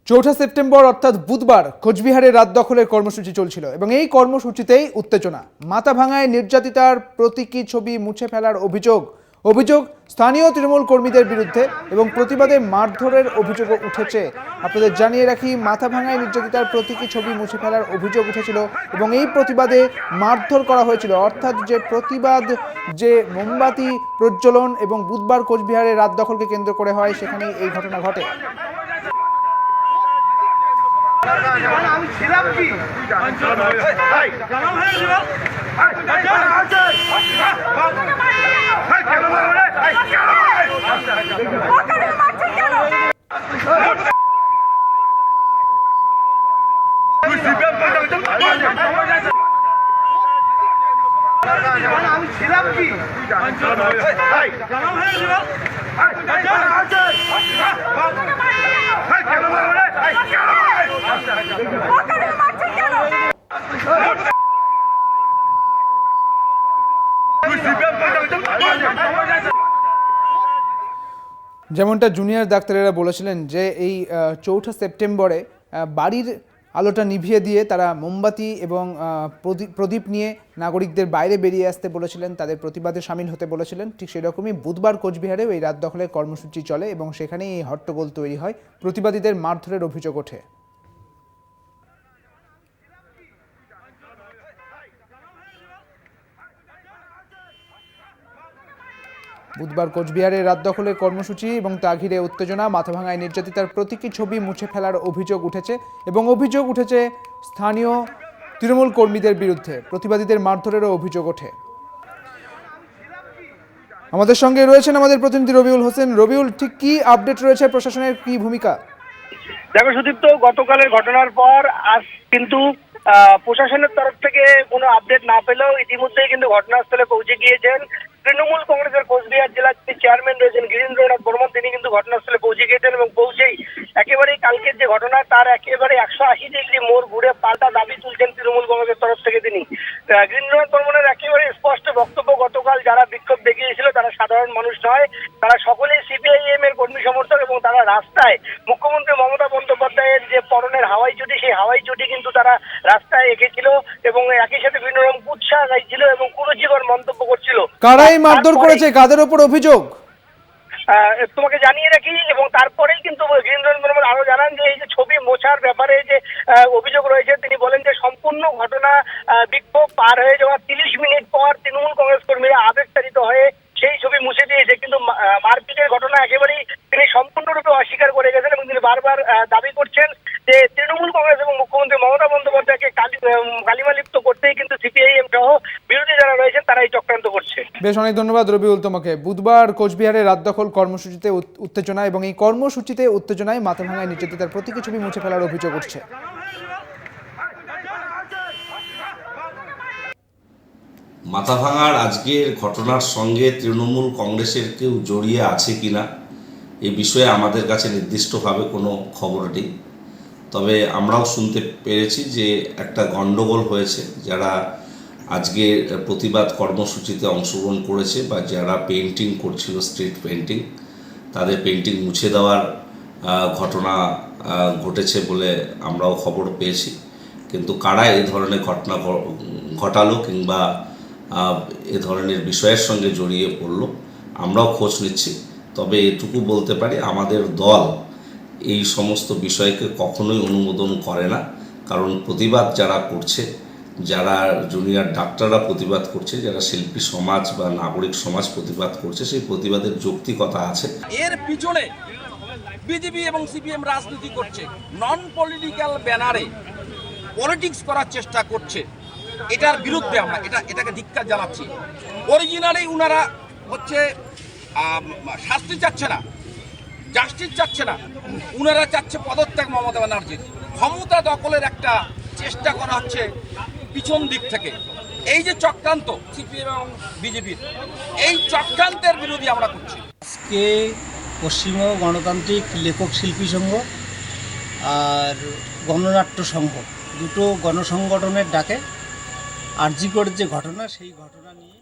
চৌঠা সেপ্টেম্বর অর্থাৎ বুধবার কোচবিহারে রাত দখলের কর্মসূচি চলছিল এবং এই কর্মসূচিতেই উত্তেজনা। মাথাভাঙায় নির্যাতিতার প্রতীকী ছবি মুছে ফেলার অভিযোগ স্থানীয় তৃণমূল কর্মীদের বিরুদ্ধে এবং প্রতিবাদে মারধরের অভিযোগও উঠেছে। আপনাদের জানিয়ে রাখি, মাথাভাঙায় নির্যাতিতার প্রতীকী ছবি মুছে ফেলার অভিযোগ উঠেছিল এবং এই প্রতিবাদে মারধর করা হয়েছিল। অর্থাৎ যে প্রতিবাদ, যে মোমবাতি প্রজ্বলন এবং বুধবার কোচবিহারে রাত দখলকে কেন্দ্র করে হয়, সেখানেই এই ঘটনা ঘটে। আমি ছিলাম কি যেমনটা জুনিয়র ডাক্তারেরা বলেছিলেন যে এই চৌঠা সেপ্টেম্বরে বাড়ির আলোটা নিভিয়ে দিয়ে তারা মোমবাতি এবং প্রদীপ নিয়ে নাগরিকদের বাইরে বেরিয়ে আসতে বলেছিলেন, তাদের প্রতিবাদে সামিল হতে বলেছিলেন। ঠিক সেরকমই বুধবার কোচবিহারেও এই রাত দখলের কর্মসূচি চলে এবং সেখানেই এই হট্টগোল তৈরি হয়, প্রতিবাদীদের মারধরের অভিযোগ ওঠে। বুধবার কোচবিহারে রাত দখলের কর্মসূচি এবং তা ঘিরে উত্তেজনা। মাথাভাঙায় নির্যাতিতার প্রতীকী ছবি মুছে ফেলার অভিযোগ উঠেছে এবং অভিযোগ উঠেছে স্থানীয় তৃণমূল কর্মীদের বিরুদ্ধে, প্রতিবাদীদের মারধরেরও অভিযোগ ওঠে। আমাদের সঙ্গে রয়েছেন আমাদের প্রতিনিধি রবিউল হোসেন। রবিউল, ঠিক কি আপডেট রয়েছে, প্রশাসনের কি ভূমিকা? দেখো সুদীপ্ত, গতকালের ঘটনার পর আজ কিন্তু প্রশাসনের তরফ থেকে কোনো আপডেট না পেলেও ইতিমধ্যেই কিন্তু ঘটনাস্থলে পৌঁছে গিয়েছেন তৃণমূল কংগ্রেসের কোচবিহার জেলার চেয়ারম্যান রয়েছেন গিরীন্দ্রনাথ বর্মন। তিনি কিন্তু ঘটনাস্থলে পৌঁছে গিয়েছেন এবং পৌঁছেই একেবারেই কালকের যে ঘটনা তার একেবারে 180 ডিগ্রি মোড় ঘুরে পাল্টা দাবি তুলছেন তৃণমূল কংগ্রেসের তরফ থেকে। তিনি গিরীন্দ্রনাথ বর্মনের একেবারে স্পষ্ট বক্তব্য, গতকাল যারা বিক্ষোভ দেখিয়েছিল তারা সাধারণ মানুষ নয়, তারা সকলেই সিপিআইএম এর কর্মী সমর্থক এবং তারা রাস্তায় মুখ্যমন্ত্রী মমতা বন্দ্যোপাধ্যায়ের যে পরনের হাওয়াই চটি, সেই হাওয়াই চটি কিন্তু তারা রাস্তায় এঁকেছিল এবং একই সাথে বিভিন্ন রকম কুৎসা গাইছিল এবং কুরুচিকর মন্তব্য করছিল। কারাই মারধর করেছে, কাদের ওপর অভিযোগ তোমাকে জানিয়ে রাখি। এবং তারপরেই কিন্তু গিরীন্দ্রনাথ বর্মন আরো জানান যে এই যে ছবি মোছার ব্যাপারে যে অভিযোগ রয়েছে, তিনি বলেন যে সম্পূর্ণ ঘটনা বিক্ষোভ পার হয়ে যাওয়ার 30 মিনিট পর তৃণমূল কংগ্রেস কর্মীরা আবেগতাড়িত হয়ে সেই ছবি মুছে দিয়েছে, কিন্তু মারপিটের ঘটনা একেবারেই তিনি সম্পূর্ণরূপে অস্বীকার করে গেছেন এবং তিনি বারবার দাবি করছেন যে তৃণমূল কংগ্রেস এবং মুখ্যমন্ত্রী মমতা বন্দ্যোপাধ্যায়কে কালিমালিপ্ত করতেই কিন্তু সিপিআইএম সহ বিরোধী যারা রয়েছেন তারা এই চক্রান্ত করছে। বেশ, অনেক ধন্যবাদ রবিউল তোমাকে। বুধবার কোচবিহারে রাত দখল কর্মসূচিতে উত্তেজনা এবং এই কর্মসূচিতে উত্তেজনায় মাথাভাঙায় নির্যাতিতার প্রতীকী ছবি মুছে ফেলার অভিযোগ উঠছে। মাথাভাঙার আজকের ঘটনার সঙ্গে তৃণমূল কংগ্রেসের কেউ জড়িয়ে আছে কিনা এ বিষয়ে আমাদের কাছে নির্দিষ্টভাবে কোনো খবর নেই, তবে আমরাও শুনতে পেরেছি যে একটা গণ্ডগোল হয়েছে। যারা আজকে প্রতিবাদ কর্মসূচিতে অংশগ্রহণ করেছে বা যারা পেইন্টিং করছিল, স্ট্রিট পেইন্টিং, তাদের পেইন্টিং মুছে দেওয়ার ঘটনা ঘটেছে বলে আমরাও খবর পেয়েছি। কিন্তু কারা এই ধরনের ঘটনা ঘটালো কিংবা এ ধরনের বিষয়ের সঙ্গে জড়িয়ে পড়লো আমরাও খোঁজ নিচ্ছি। তবে এটুকু বলতে পারি, আমাদের দল এই সমস্ত বিষয়কে কখনোই অনুমোদন করে না। কারণ প্রতিবাদ যারা করছে, যারা জুনিয়র ডাক্তাররা প্রতিবাদ করছে, যারা শিল্পী সমাজ বা নাগরিক সমাজ প্রতিবাদ করছে, সেই প্রতিবাদের যৌক্তিকতা আছে। এর পিছনে বিজেপি এবং সিপিএম রাজনীতি করছে, নন পলিটিক্যাল ব্যানারে পলিটিক্স করার চেষ্টা করছে। এটার বিরুদ্ধে আমরা এটাকে ধিক্কার জানাচ্ছি। অরিজিনালি উনারা হচ্ছে শাস্তি চাচ্ছে না, জাস্টিস চাচ্ছে না, উনারা চাচ্ছে পদত্যাগ মমতা ব্যানার্জির। ক্ষমতা দখলের একটা চেষ্টা করা হচ্ছে পিছন দিক থেকে। এই যে চক্রান্ত সিপিএম এবং বিজেপির, এই চক্রান্তের বিরোধী আমরা করছি। আজকে পশ্চিমবঙ্গ গণতান্ত্রিক লেখক শিল্পী সংঘ আর গণনাট্য সংঘ দুটো গণসংগঠনের ডাকে আরজি করের যে ঘটনা, সেই ঘটনা নিয়ে